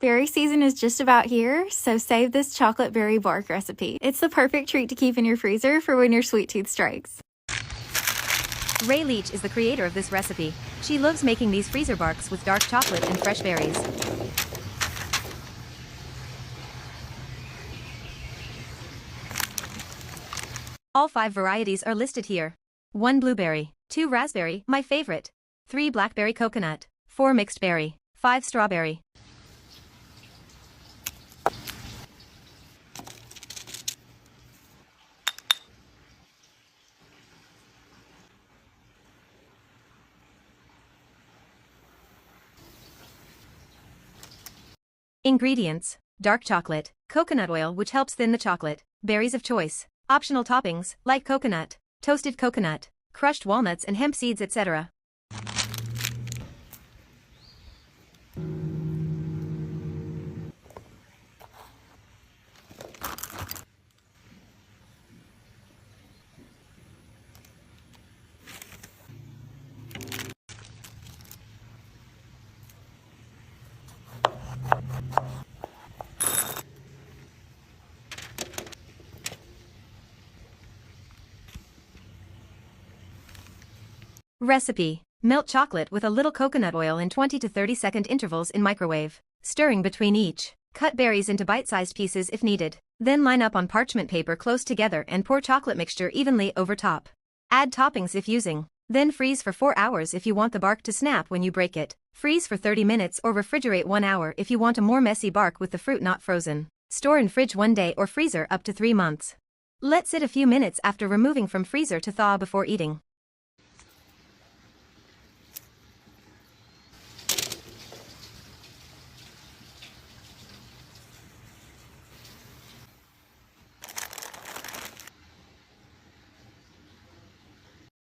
Berry season is just about here, so save this chocolate berry bark recipe. It's the perfect treat to keep in your freezer for when your sweet tooth strikes. Ray Leach is the creator of this recipe. She loves making these freezer barks with dark chocolate and fresh berries. All 5 varieties are listed here. 1 blueberry, 2 raspberry, my favorite, 3 blackberry coconut, 4 mixed berry, 5 strawberry. Ingredients: dark chocolate, coconut oil which helps thin the chocolate, berries of choice, optional toppings like coconut, toasted coconut, crushed walnuts and hemp seeds, etc. Recipe: melt chocolate with a little coconut oil in 20 to 30 second intervals in microwave, stirring between each. Cut berries into bite-sized pieces if needed. Then line up on parchment paper close together and pour chocolate mixture evenly over top. Add toppings if using. Then freeze for 4 hours if you want the bark to snap when you break it. Freeze for 30 minutes or refrigerate 1 hour if you want a more messy bark with the fruit not frozen. Store in fridge 1 day or freezer up to 3 months. Let sit a few minutes after removing from freezer to thaw before eating.